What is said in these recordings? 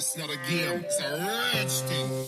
It's not a game, it's a rich thing.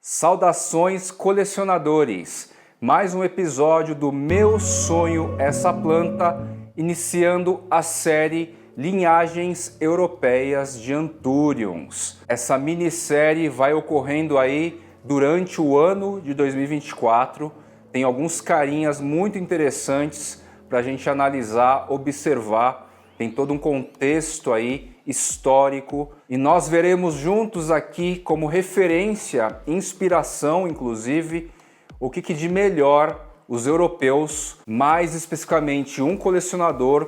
Saudações, colecionadores! Mais um episódio do Meu Sonho Essa Planta, iniciando a série Linhagens Europeias de Anthuriums. Essa minissérie vai ocorrendo aí durante o ano de 2024. Tem alguns carinhas muito interessantes para a gente analisar, observar. Tem todo um contexto aí histórico e nós veremos juntos aqui como referência, inspiração inclusive, o que de melhor os europeus, mais especificamente um colecionador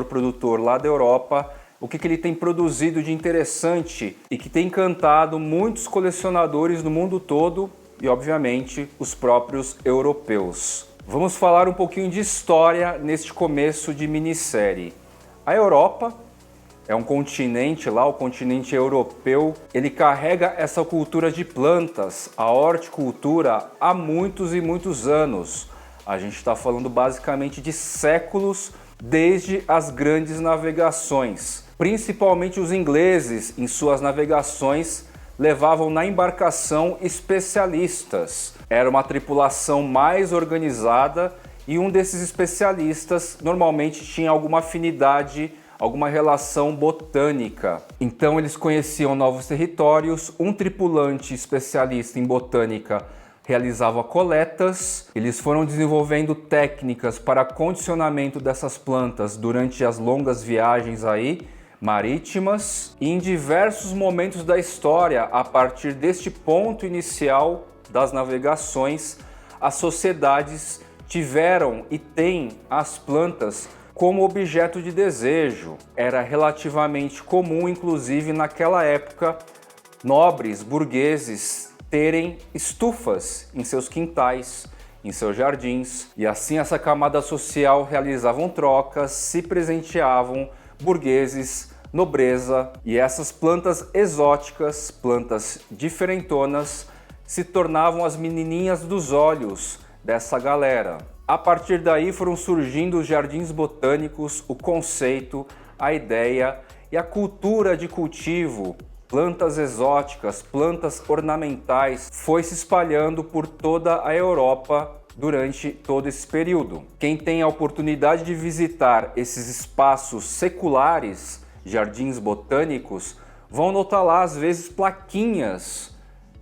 produtor lá da Europa, o que ele tem produzido de interessante e que tem encantado muitos colecionadores no mundo todo e obviamente os próprios europeus. Vamos falar um pouquinho de história neste começo de minissérie. A Europa é um continente lá, o continente europeu, ele carrega essa cultura de plantas, a horticultura, há muitos e muitos anos. A gente está falando basicamente de séculos, desde as grandes navegações. Principalmente os ingleses, em suas navegações, levavam na embarcação especialistas. Era uma tripulação mais organizada e um desses especialistas normalmente tinha alguma afinidade, alguma relação botânica. Então eles conheciam novos territórios, um tripulante especialista em botânica realizava coletas, eles foram desenvolvendo técnicas para condicionamento dessas plantas durante as longas viagens aí, marítimas, e em diversos momentos da história, a partir deste ponto inicial das navegações, as sociedades tiveram e têm as plantas como objeto de desejo. Era relativamente comum, inclusive naquela época, nobres, burgueses, terem estufas em seus quintais, em seus jardins, e assim essa camada social realizavam trocas, se presenteavam, burgueses, nobreza, e essas plantas exóticas, plantas diferentonas, se tornavam as menininhas dos olhos dessa galera. A partir daí foram surgindo os jardins botânicos, o conceito, a ideia e a cultura de cultivo, plantas exóticas, plantas ornamentais, foi se espalhando por toda a Europa durante todo esse período. Quem tem a oportunidade de visitar esses espaços seculares, jardins botânicos, vão notar lá às vezes plaquinhas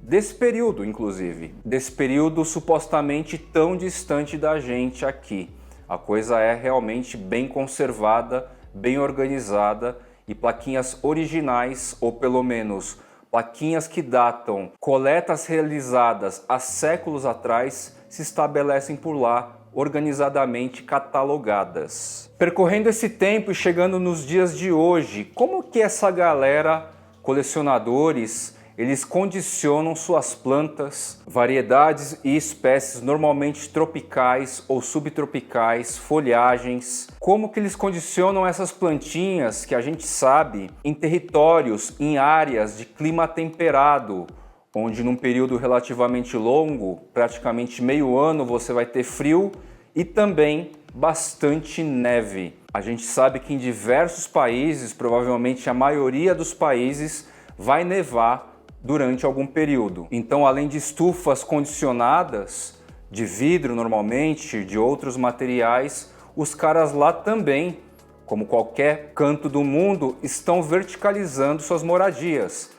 desse período, inclusive, desse período supostamente tão distante da gente aqui. A coisa é realmente bem conservada, bem organizada, e plaquinhas originais, ou pelo menos plaquinhas que datam coletas realizadas há séculos atrás, se estabelecem por lá, organizadamente catalogadas. Percorrendo esse tempo e chegando nos dias de hoje, como que essa galera, colecionadores, eles condicionam suas plantas, variedades e espécies normalmente tropicais ou subtropicais, folhagens. Como que eles condicionam essas plantinhas que a gente sabe em territórios, em áreas de clima temperado, onde num período relativamente longo, praticamente meio ano, você vai ter frio e também bastante neve. A gente sabe que em diversos países, provavelmente a maioria dos países, vai nevar durante algum período. Então, além de estufas condicionadas, de vidro normalmente, de outros materiais, os caras lá também, como qualquer canto do mundo, estão verticalizando suas moradias.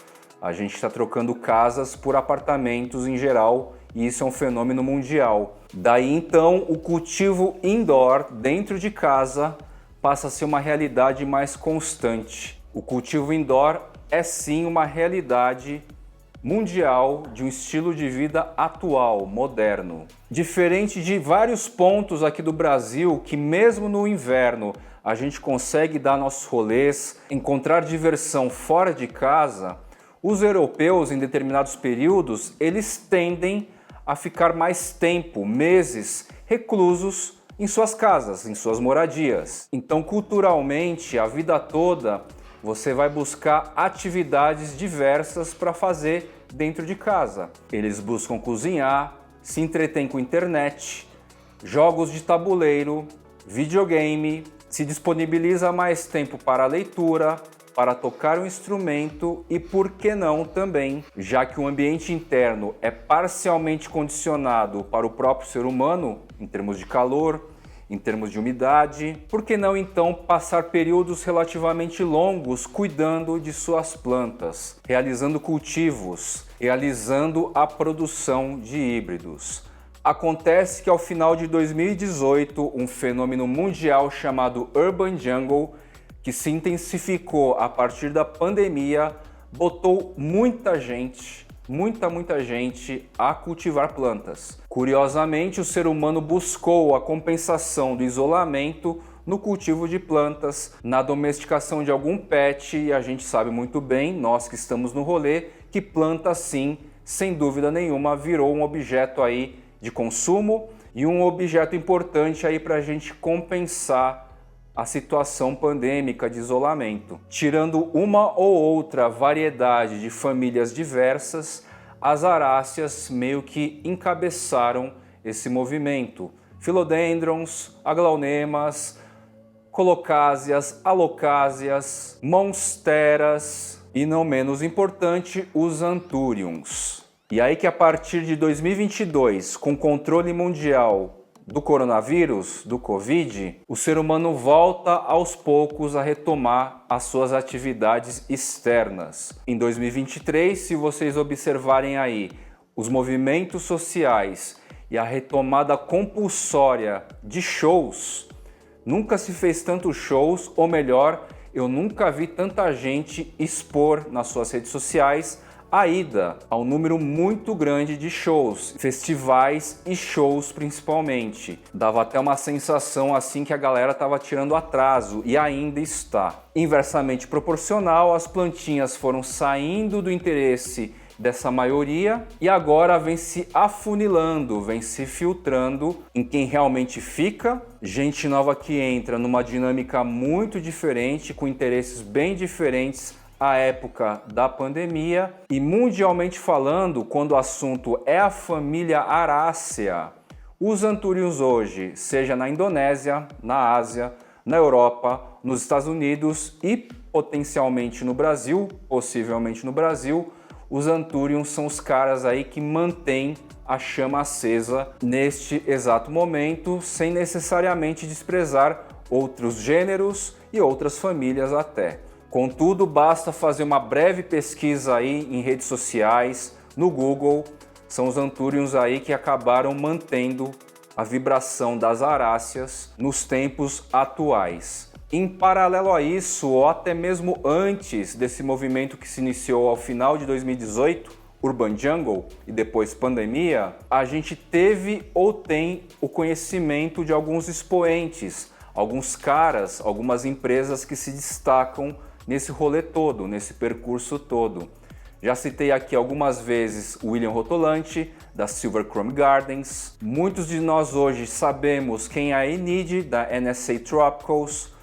A gente está trocando casas por apartamentos em geral, e isso é um fenômeno mundial. Daí então, o cultivo indoor, dentro de casa, passa a ser uma realidade mais constante. O cultivo indoor é sim uma realidade mundial de um estilo de vida atual, moderno. Diferente de vários pontos aqui do Brasil, que mesmo no inverno a gente consegue dar nossos rolês, encontrar diversão fora de casa, os europeus em determinados períodos, eles tendem a ficar mais tempo, meses, reclusos em suas casas, em suas moradias. Então, culturalmente, a vida toda, você vai buscar atividades diversas para fazer dentro de casa. Eles buscam cozinhar, se entretêm com internet, jogos de tabuleiro, videogame, se disponibiliza mais tempo para a leitura, para tocar um instrumento e, por que não, também, já que o ambiente interno é parcialmente condicionado para o próprio ser humano, em termos de calor, em termos de umidade, por que não então passar períodos relativamente longos cuidando de suas plantas, realizando cultivos, realizando a produção de híbridos? Acontece que ao final de 2018, um fenômeno mundial chamado Urban Jungle, que se intensificou a partir da pandemia, botou muita gente a cultivar plantas. Curiosamente, o ser humano buscou a compensação do isolamento no cultivo de plantas, na domesticação de algum pet, e a gente sabe muito bem, nós que estamos no rolê, que planta sim, sem dúvida nenhuma, virou um objeto aí de consumo e um objeto importante aí para a gente compensar a situação pandêmica de isolamento. Tirando uma ou outra variedade de famílias diversas, as aráceas meio que encabeçaram esse movimento. Philodendrons, aglaunemas, colocásias, alocásias, monsteras e, não menos importante, os anthuriums. E aí que a partir de 2022, com controle mundial do coronavírus, do Covid, o ser humano volta aos poucos a retomar as suas atividades externas. Em 2023, se vocês observarem aí os movimentos sociais e a retomada compulsória de shows, nunca se fez tantos shows, ou melhor, eu nunca vi tanta gente expor nas suas redes sociais a ida a um número muito grande de shows, festivais e shows principalmente. Dava até uma sensação assim que a galera estava tirando atraso, e ainda está. Inversamente proporcional, as plantinhas foram saindo do interesse dessa maioria e agora vem se afunilando, vem se filtrando em quem realmente fica, gente nova que entra numa dinâmica muito diferente, com interesses bem diferentes à época da pandemia. E mundialmente falando, quando o assunto é a família Arácea, os anthuriums hoje, seja na Indonésia, na Ásia, na Europa, nos Estados Unidos e potencialmente no Brasil, possivelmente no Brasil, os anthuriums são os caras aí que mantêm a chama acesa neste exato momento, sem necessariamente desprezar outros gêneros e outras famílias até. Contudo, basta fazer uma breve pesquisa aí em redes sociais, no Google, são os anthuriums aí que acabaram mantendo a vibração das aráceas nos tempos atuais. Em paralelo a isso, ou até mesmo antes desse movimento que se iniciou ao final de 2018, Urban Jungle e depois pandemia, a gente teve ou tem o conhecimento de alguns expoentes, alguns caras, algumas empresas que se destacam nesse rolê todo, nesse percurso todo. Já citei aqui algumas vezes o William Rotolante, da Silver Chrome Gardens. Muitos de nós hoje sabemos quem é a Enid, da NSA Tropicals,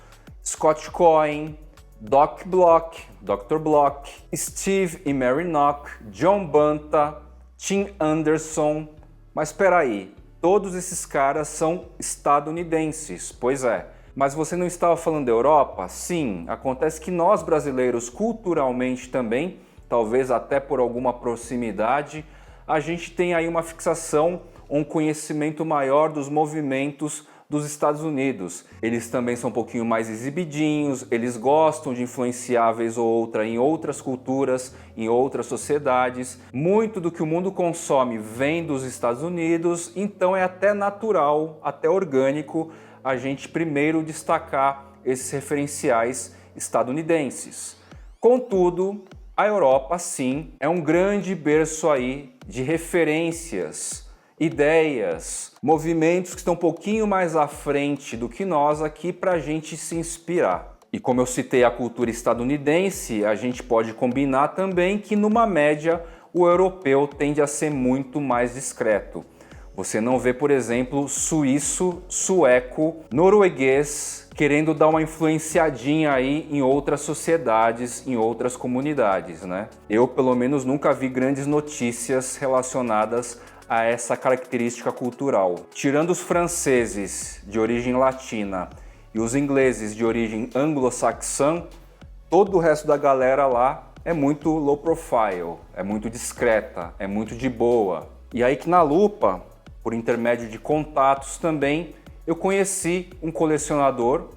Scott Cohen, Doc Block, Dr. Block, Steve e Mary Nock, John Banta, Tim Anderson. Mas espera aí, todos esses caras são estadunidenses, pois é. Mas você não estava falando da Europa? Sim, acontece que nós brasileiros, culturalmente também, talvez até por alguma proximidade, a gente tem aí uma fixação, um conhecimento maior dos movimentos dos Estados Unidos. Eles também são um pouquinho mais exibidinhos, eles gostam de influenciar vez ou outra em outras culturas, em outras sociedades. Muito do que o mundo consome vem dos Estados Unidos, então é até natural, até orgânico, a gente primeiro destacar esses referenciais estadunidenses. Contudo, a Europa, sim, é um grande berço aí de referências, ideias, movimentos que estão um pouquinho mais à frente do que nós aqui para a gente se inspirar. E como eu citei a cultura estadunidense, a gente pode combinar também que, numa média, o europeu tende a ser muito mais discreto. Você não vê, por exemplo, suíço, sueco, norueguês querendo dar uma influenciadinha aí em outras sociedades, em outras comunidades, né? Eu, pelo menos, nunca vi grandes notícias relacionadas a essa característica cultural. Tirando os franceses de origem latina e os ingleses de origem anglo-saxã, todo o resto da galera lá é muito low profile, é muito discreta, é muito de boa. E aí que na lupa, por intermédio de contatos também, eu conheci um colecionador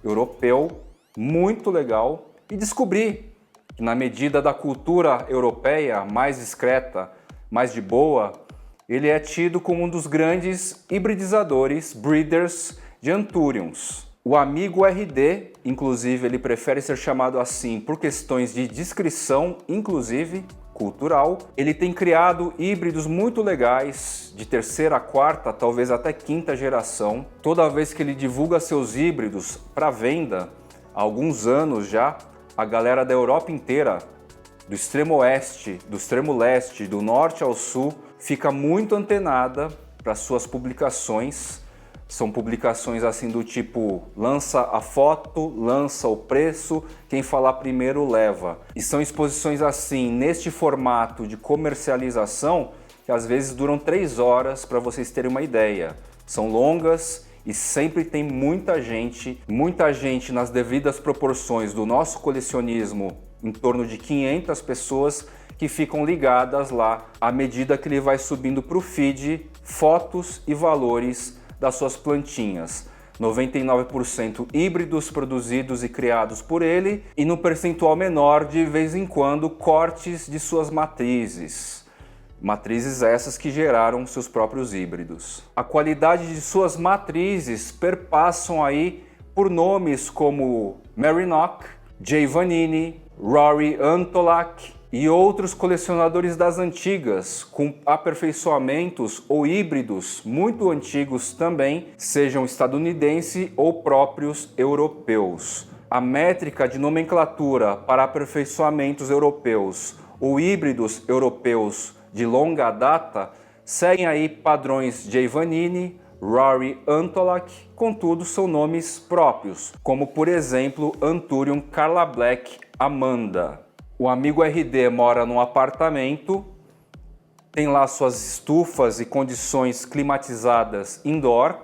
europeu muito legal e descobri que na medida da cultura europeia mais discreta, mais de boa, ele é tido como um dos grandes hibridizadores, breeders de Anthuriums. O amigo RD, inclusive, ele prefere ser chamado assim por questões de descrição, inclusive cultural. Ele tem criado híbridos muito legais, de terceira, quarta, talvez até quinta geração. Toda vez que ele divulga seus híbridos para venda, há alguns anos já, a galera da Europa inteira, do extremo oeste, do extremo leste, do norte ao sul, fica muito antenada para suas publicações. São publicações assim do tipo, lança a foto, lança o preço, quem falar primeiro leva. E são exposições assim, neste formato de comercialização, que às vezes duram 3 horas para vocês terem uma ideia. São longas e sempre tem muita gente nas devidas proporções do nosso colecionismo, em torno de 500 pessoas que ficam ligadas lá à medida que ele vai subindo para o feed, fotos e valores das suas plantinhas. 99% híbridos produzidos e criados por ele e no percentual menor, de vez em quando, cortes de suas matrizes. Matrizes essas que geraram seus próprios híbridos. A qualidade de suas matrizes perpassam aí por nomes como Marinock, Jay Vanini, Rory Antolak e outros colecionadores das antigas, com aperfeiçoamentos ou híbridos muito antigos também, sejam estadunidenses ou próprios europeus. A métrica de nomenclatura para aperfeiçoamentos europeus ou híbridos europeus de longa data seguem aí padrões Jay Vanini, Rory Antolak, contudo são nomes próprios, como por exemplo Anthurium Carla Black Amanda. O amigo RD mora num apartamento, tem lá suas estufas e condições climatizadas indoor,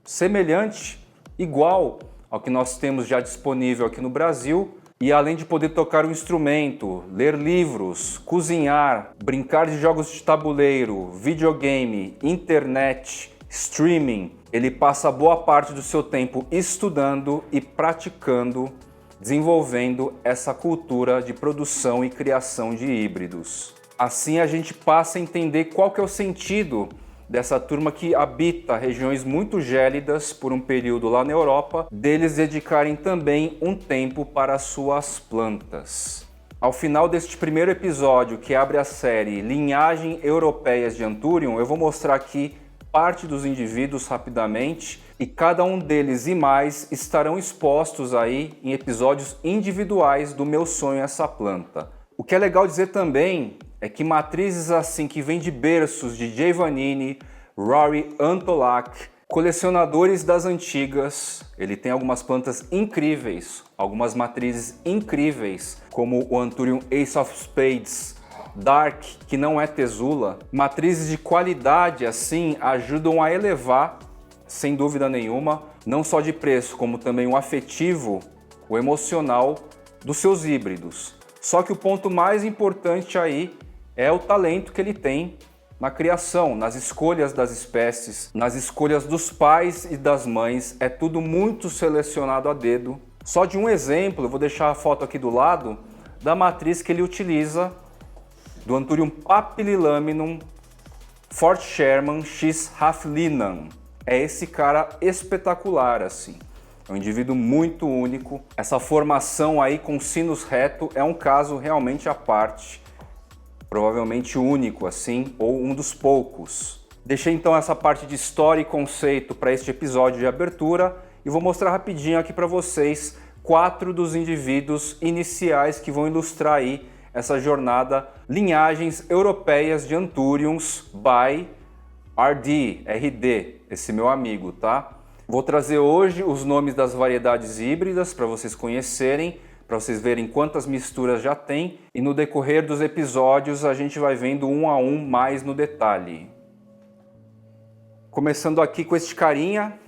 semelhante, igual ao que nós temos já disponível aqui no Brasil, e além de poder tocar um instrumento, ler livros, cozinhar, brincar de jogos de tabuleiro, videogame, internet, streaming, ele passa boa parte do seu tempo estudando e praticando, desenvolvendo essa cultura de produção e criação de híbridos. Assim a gente passa a entender qual que é o sentido dessa turma que habita regiões muito gélidas por um período lá na Europa, deles dedicarem também um tempo para as suas plantas. Ao final deste primeiro episódio, que abre a série Linhagem Europeias de Anthurium, eu vou mostrar aqui parte dos indivíduos rapidamente, e cada um deles e mais estarão expostos aí em episódios individuais do Meu Sonho Essa Planta. O que é legal dizer também é que matrizes assim que vêm de berços de Jay Vanini, Rory Antolak, colecionadores das antigas, ele tem algumas plantas incríveis, algumas matrizes incríveis, como o Anthurium Ace of Spades Dark, que não é tesula. Matrizes de qualidade assim ajudam a elevar, sem dúvida nenhuma, não só de preço, como também o afetivo, o emocional dos seus híbridos. Só que o ponto mais importante aí é o talento que ele tem na criação, nas escolhas das espécies, nas escolhas dos pais e das mães. É tudo muito selecionado a dedo. Só de um exemplo, eu vou deixar a foto aqui do lado, da matriz que ele utiliza, do Anthurium papillilaminum Fort Sherman X Halflinam. É esse cara espetacular assim. É um indivíduo muito único. Essa formação aí com sinus reto é um caso realmente à parte. Provavelmente único assim, ou um dos poucos. Deixei então essa parte de história e conceito para este episódio de abertura e vou mostrar rapidinho aqui para vocês 4 dos indivíduos iniciais que vão ilustrar aí essa jornada Linhagens Europeias de Anthuriums by RD, esse meu amigo, tá? Vou trazer hoje os nomes das variedades híbridas para vocês conhecerem, para vocês verem quantas misturas já tem, e no decorrer dos episódios a gente vai vendo um a um mais no detalhe. Começando aqui com este carinha,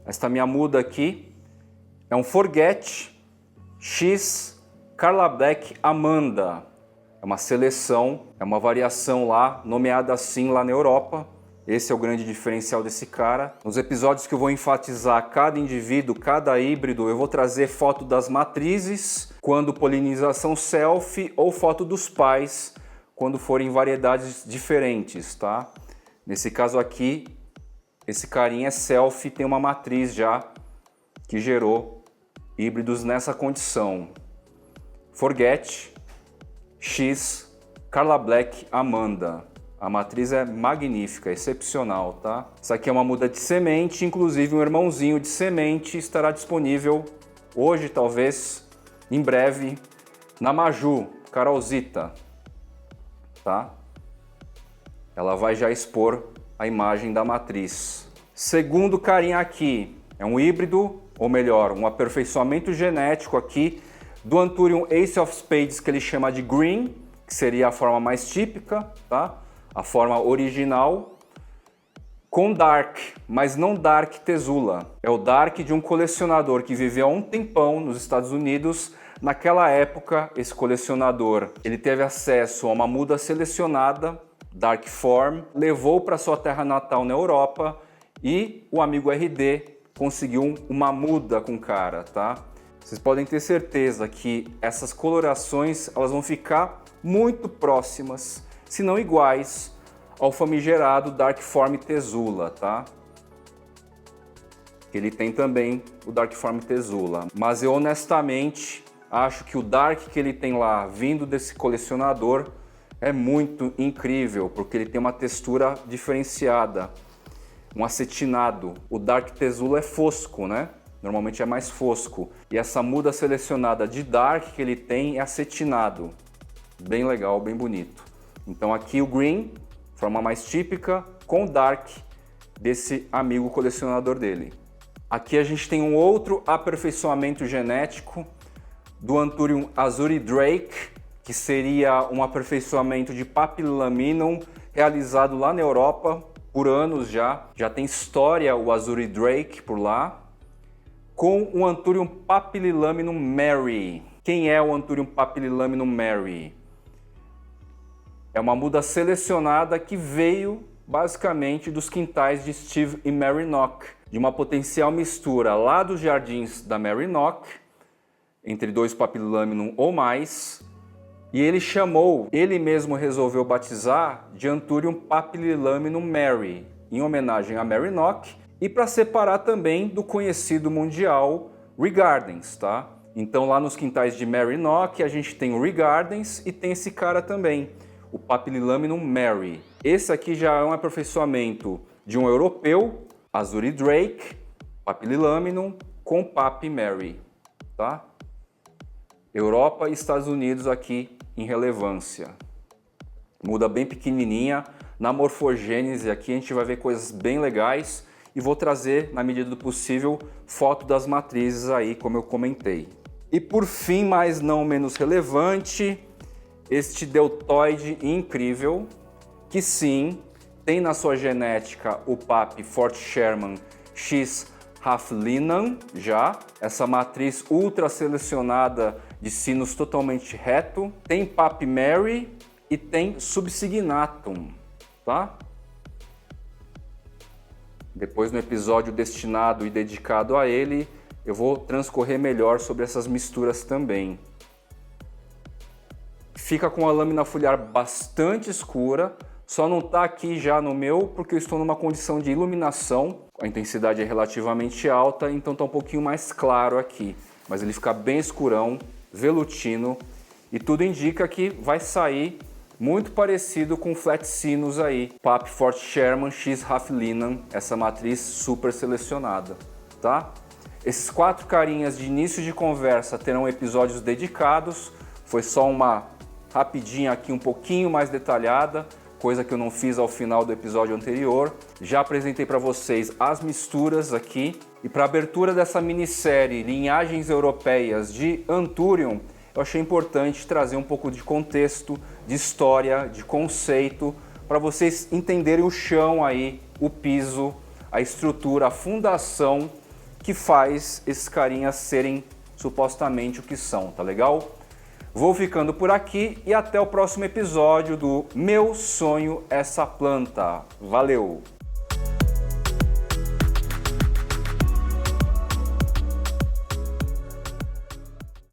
esta minha muda aqui, é um Forget X Carla Black Amanda. É uma seleção, é uma variação lá, nomeada assim lá na Europa. Esse é o grande diferencial desse cara. Nos episódios que eu vou enfatizar cada indivíduo, cada híbrido, eu vou trazer foto das matrizes, quando polinização self, ou foto dos pais, quando forem variedades diferentes, tá? Nesse caso aqui, esse carinha é self, tem uma matriz já que gerou híbridos nessa condição. Forget X Carla Black Amanda. A matriz é magnífica, excepcional, tá? Essa aqui é uma muda de semente, inclusive um irmãozinho de semente estará disponível hoje, talvez, em breve, na Maju, Carolzita, tá? Ela vai já expor a imagem da matriz. Segundo carinha aqui, é um híbrido, ou melhor, um aperfeiçoamento genético aqui do Anthurium Ace of Spades, que ele chama de Green, que seria a forma mais típica, tá? A forma original, com Dark, mas não Dark Tesula. É o Dark de um colecionador que viveu há um tempão nos Estados Unidos. Naquela época, esse colecionador ele teve acesso a uma muda selecionada, Dark Form, levou para sua terra natal na Europa e o amigo RD conseguiu uma muda com o cara, tá? Vocês podem ter certeza que essas colorações elas vão ficar muito próximas, se não iguais, ao famigerado Dark Form Tesula, tá? Ele tem também o Dark Form Tesula, mas eu honestamente acho que o Dark que ele tem lá, vindo desse colecionador, é muito incrível, porque ele tem uma textura diferenciada, um acetinado. O Dark Tesula é fosco, né? Normalmente é mais fosco. E essa muda selecionada de Dark que ele tem é acetinado. Bem legal, bem bonito. Então aqui o Green, forma mais típica, com Dark desse amigo colecionador dele. Aqui a gente tem um outro aperfeiçoamento genético do Anthurium Azuri Drake, que seria um aperfeiçoamento de Papillilaminum realizado lá na Europa por anos já. Já tem história o Azuri Drake por lá, com o Anthurium Papillilaminum Mary. Quem é o Anthurium Papillilaminum Mary? É uma muda selecionada que veio basicamente dos quintais de Steve e Mary Nock, de uma potencial mistura lá dos jardins da Mary Nock, entre dois Papillilaminum ou mais, e ele mesmo resolveu batizar de Anthurium Papillilaminum Mary, em homenagem a Mary Nock, e para separar também do conhecido mundial Regardens, tá? Então lá nos quintais de Mary Nock a gente tem o Regardens e tem esse cara também, o Papillilaminum Mary. Esse aqui já é um aperfeiçoamento de um europeu, Azuri Drake, Papillilaminum com Papi Mary, tá? Europa e Estados Unidos aqui em relevância. Muda bem pequenininha. Na morfogênese aqui a gente vai ver coisas bem legais e vou trazer, na medida do possível, foto das matrizes aí, como eu comentei. E por fim, mas não menos relevante, este deltoide incrível, que sim, tem na sua genética o PAP Fort Sherman X Haflinan já, essa matriz ultra selecionada de sinus totalmente reto, tem PAP Mary e tem Subsignatum, tá? Depois no episódio destinado e dedicado a ele, eu vou transcorrer melhor sobre essas misturas também. Fica com a lâmina foliar bastante escura, só não está aqui já no meu porque eu estou numa condição de iluminação, a intensidade é relativamente alta, então está um pouquinho mais claro aqui, mas ele fica bem escurão, velutino, e tudo indica que vai sair muito parecido com o Flat Sinus aí, PAP Fort Sherman X Haflinan, essa matriz super selecionada, tá? Esses 4 carinhas de início de conversa terão episódios dedicados, foi só uma rapidinha aqui um pouquinho mais detalhada, coisa que eu não fiz ao final do episódio anterior. Já apresentei para vocês as misturas aqui. E para a abertura dessa minissérie Linhagens Europeias de Anthurium, eu achei importante trazer um pouco de contexto, de história, de conceito, para vocês entenderem o chão aí, o piso, a estrutura, a fundação que faz esses carinhas serem supostamente o que são, tá legal? Vou ficando por aqui e até o próximo episódio do Meu Sonho Essa Planta. Valeu!